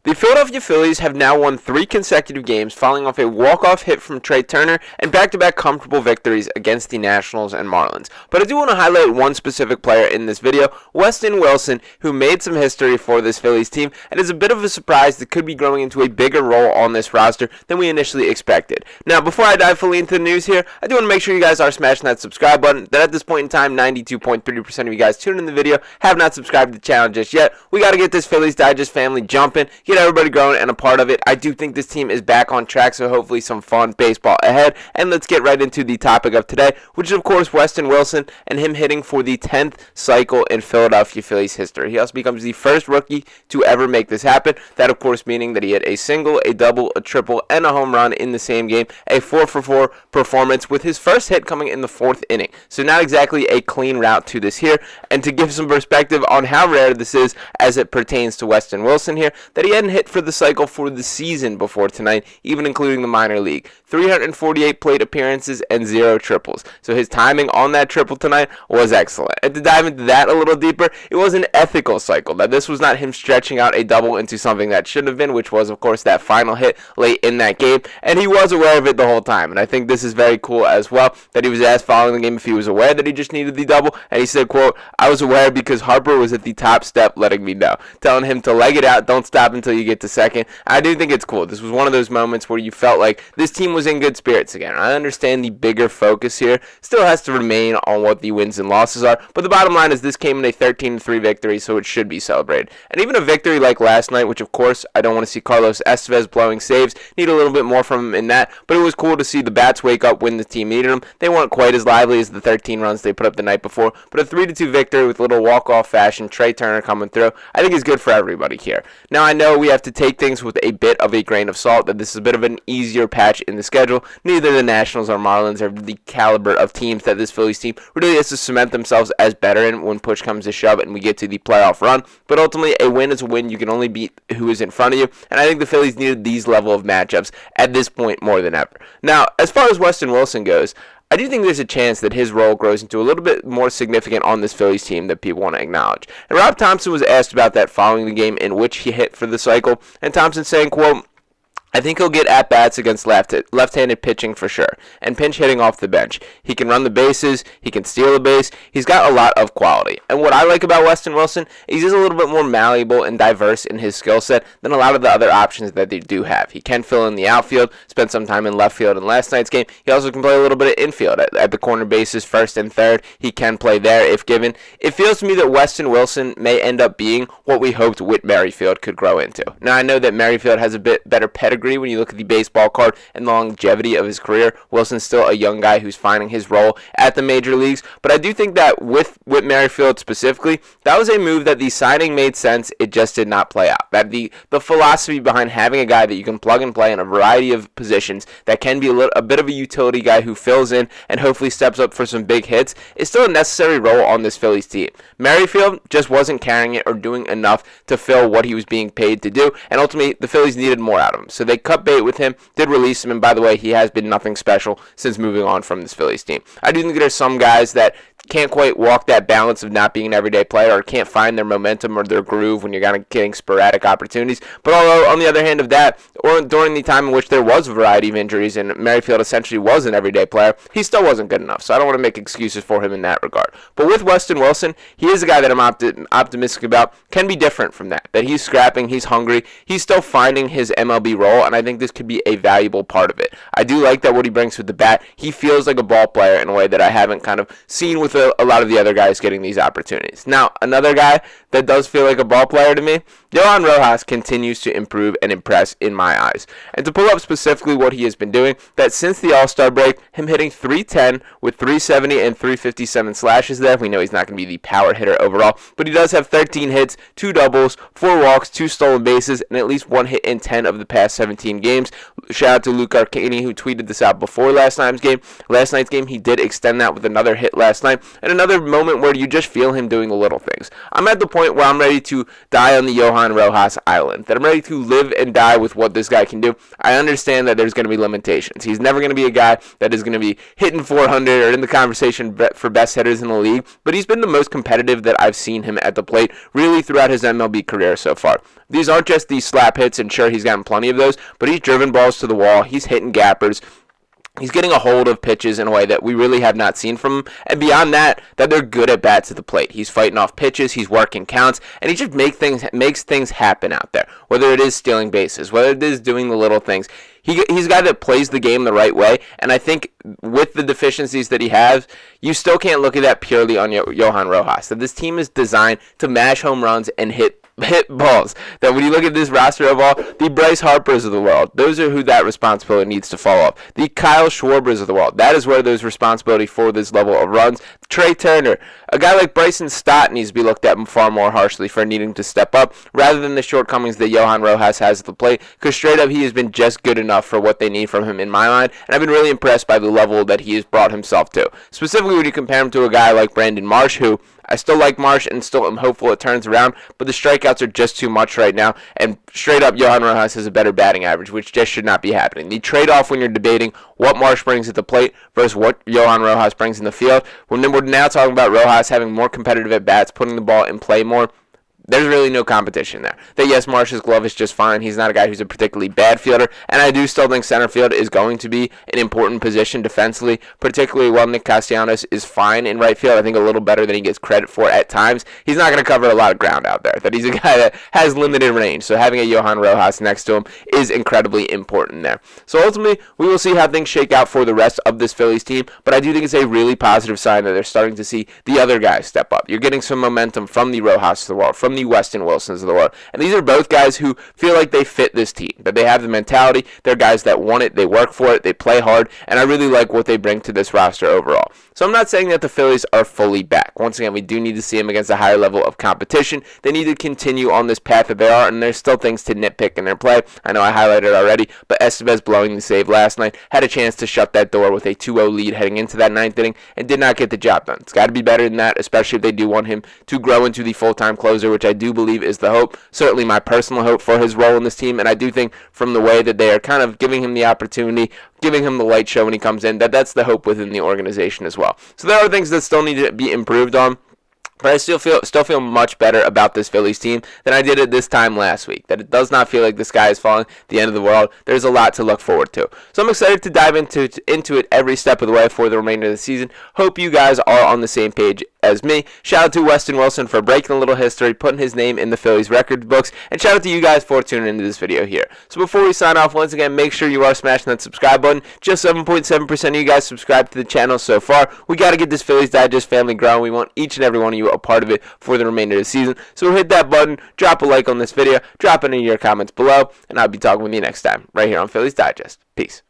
The Philadelphia Phillies have now won 3 consecutive games following off a walk-off hit from Trey Turner and back-to-back comfortable victories against the Nationals and Marlins. But I do want to highlight one specific player in this video, Weston Wilson, who made some history for this Phillies team and is a bit of a surprise that could be growing into a bigger role on this roster than we initially expected. Now, before I dive fully into the news here, I do want to make sure you guys are smashing that subscribe button. That at this point in time, 92.3% of you guys tuning in the video have not subscribed to the channel just yet. We got to get this Phillies Digest family jumping, get everybody growing and a part of it. I do think this team is back on track, so hopefully some fun baseball ahead. And let's get right into the topic of today, which is of course Weston Wilson and him hitting for the 10th cycle in Philadelphia Phillies history. He also becomes the first rookie to ever make this happen. That of course meaning that he hit a single, a double, a triple, and a home run in the same game. A 4-for-4 performance with his first hit coming in the 4th inning. So not exactly a clean route to this here. And to give some perspective on how rare this is as it pertains to Weston Wilson here, that he hadn't hit for the cycle for the season before tonight, even including the minor league. 348 plate appearances and 0 triples. So his timing on that triple tonight was excellent. And to dive into that a little deeper, it was an ethical cycle. That this was not him stretching out a double into something that shouldn't have been, which was of course that final hit late in that game. And he was aware of it the whole time. And I think this is very cool as well, that he was asked following the game if he was aware that he just needed the double. And he said, quote, "I was aware because Harper was at the top step letting me know, telling him to leg it out, don't stop until you get to second." I do think it's cool. This was one of those moments where you felt like this team was in good spirits again. I understand the bigger focus here still has to remain on what the wins and losses are, but the bottom line is this came in a 13-3 victory, so it should be celebrated. And even a victory like last night, which of course I don't want to see Carlos Estevez blowing saves, need a little bit more from him in that, but it was cool to see the bats wake up when the team needed them. They weren't quite as lively as the 13 runs they put up the night before, but a 3-2 victory with a little walk-off fashion, Trey Turner coming through, I think is good for everybody here. Now I know we have to take things with a bit of a grain of salt, that this is a bit of an easier patch in the schedule. Neither the Nationals or Marlins are the caliber of teams that this Phillies team really has to cement themselves as better in when push comes to shove and we get to the playoff run. But ultimately, a win is a win. You can only beat who is in front of you, and I think the Phillies needed these level of matchups at this point more than ever. Now, as far as Weston Wilson goes, I do think there's a chance that his role grows into a little bit more significant on this Phillies team that people want to acknowledge. And Rob Thomson was asked about that following the game in which he hit for the cycle, and Thomson saying, quote, "I think he'll get at-bats against left-handed pitching for sure, and pinch hitting off the bench. He can run the bases, he can steal a base, he's got a lot of quality." And what I like about Weston Wilson is he's a little bit more malleable and diverse in his skill set than a lot of the other options that they do have. He can fill in the outfield, spend some time in left field in last night's game. He also can play a little bit of infield at the corner bases, first and third. He can play there if given. It feels to me that Weston Wilson may end up being what we hoped Whit Merrifield could grow into. Now, I know that Merrifield has a bit better pedigree when you look at the baseball card and the longevity of his career. Wilson's still a young guy who's finding his role at the major leagues, but I do think that with Merrifield specifically, that was a move that the signing made sense. It just did not play out. That the philosophy behind having a guy that you can plug and play in a variety of positions that can be a bit of a utility guy who fills in and hopefully steps up for some big hits is still a necessary role on this Phillies team. Merrifield just wasn't carrying it or doing enough to fill what he was being paid to do, and ultimately the Phillies needed more out of him. So they cut bait with him, did release him, and by the way, he has been nothing special since moving on from this Phillies team. I do think there's some guys that can't quite walk that balance of not being an everyday player or can't find their momentum or their groove when you're kind of getting sporadic opportunities. But although, on the other hand of that, or during the time in which there was a variety of injuries and Merrifield essentially was an everyday player, he still wasn't good enough. So I don't want to make excuses for him in that regard. But with Weston Wilson, he is a guy that I'm optimistic about, can be different from that. That he's scrapping, he's hungry, he's still finding his MLB role, and I think this could be a valuable part of it. I do like that what he brings with the bat. He feels like a ball player in a way that I haven't kind of seen with a lot of the other guys getting these opportunities. Now, another guy that does feel like a ball player to me, Yohan Rojas continues to improve and impress in my eyes. And to pull up specifically what he has been doing, that since the All-Star break, him hitting .310 with .370 and .357 slashes there. We know he's not going to be the power hitter overall, but he does have 13 hits, 2 doubles, 4 walks, 2 stolen bases, and at least 1 hit in 10 of the past 17 games. Shout out to Luke Arcani, who tweeted this out before last night's game. Last night's game, he did extend that with another hit last night, and another moment where you just feel him doing the little things. I'm at the point where I'm ready to die on the Johan Rojas island, that I'm ready to live and die with what this guy can do. I understand that there's going to be limitations. He's never going to be a guy that is going to be hitting 400 or in the conversation for best hitters in the league, but he's been the most competitive that I've seen him at the plate really throughout his MLB career so far. These aren't just these slap hits, and sure, he's gotten plenty of those, but he's driven balls to the wall, he's hitting gappers. He's getting a hold of pitches in a way that we really have not seen from him. And beyond that, that they're good at bats at the plate. He's fighting off pitches, he's working counts, and he just makes things happen out there. Whether it is stealing bases, whether it is doing the little things. He's a guy that plays the game the right way, and I think with the deficiencies that he has, you still can't look at that purely on Johan Rojas. That this team is designed to mash home runs and hit balls. That when you look at this roster of all, the Bryce Harpers of the world, those are who that responsibility needs to fall off. The Kyle Schwarbers of the world, that is where there's responsibility for this level of runs. Trey Turner, a guy like Bryson Stott needs to be looked at far more harshly for needing to step up, rather than the shortcomings that Johan Rojas has at the plate, because straight up he has been just good enough for what they need from him in my mind, and I've been really impressed by the level that he has brought himself to. Specifically when you compare him to a guy like Brandon Marsh, who I still like Marsh and still am hopeful it turns around, but the strikeouts are just too much right now, and straight up Johan Rojas has a better batting average, which just should not be happening. The trade-off when you're debating what Marsh brings at the plate versus what Johan Rojas brings in the field, we're now talking about Rojas having more competitive at-bats, putting the ball in play more. There's really no competition there. That yes, Marsh's glove is just fine. He's not a guy who's a particularly bad fielder, and I do still think center field is going to be an important position defensively, particularly while Nick Castellanos is fine in right field. I think a little better than he gets credit for at times. He's not going to cover a lot of ground out there. That he's a guy that has limited range, so having a Johan Rojas next to him is incredibly important there. So ultimately, we will see how things shake out for the rest of this Phillies team, but I do think it's a really positive sign that they're starting to see the other guys step up. You're getting some momentum from the Rojas of the world, from the Weston Wilsons of the world. And these are both guys who feel like they fit this team, that they have the mentality. They're guys that want it, they work for it, they play hard, and I really like what they bring to this roster overall. So I'm not saying that the Phillies are fully back. Once again, we do need to see them against a higher level of competition. They need to continue on this path that they are, and there's still things to nitpick in their play. I know I highlighted it already, but Estevez blowing the save last night had a chance to shut that door with a 2-0 lead heading into that ninth inning and did not get the job done. It's got to be better than that, especially if they do want him to grow into the full-time closer, which I do believe is the hope. Certainly my personal hope for his role in this team, and I do think from the way that they are kind of giving him the opportunity, giving him the light show when he comes in, that's the hope within the organization as well. So there are things that still need to be improved on, but I still feel much better about this Phillies team than I did at this time last week. That it does not feel like the sky is falling, the end of the world. There's a lot to look forward to. So I'm excited to dive into it every step of the way for the remainder of the season. Hope you guys are on the same page as me. Shout out to Weston Wilson for breaking a little history, putting his name in the Phillies record books, and shout out to you guys for tuning into this video here. So before we sign off, once again, make sure you are smashing that subscribe button. Just 7.7% of you guys subscribe to the channel so far. We got to get this Phillies Digest family growing. We want each and every one of you a part of it for the remainder of the season. So hit that button, drop a like on this video, drop any of your comments below, and I'll be talking with you next time right here on Phillies Digest. Peace.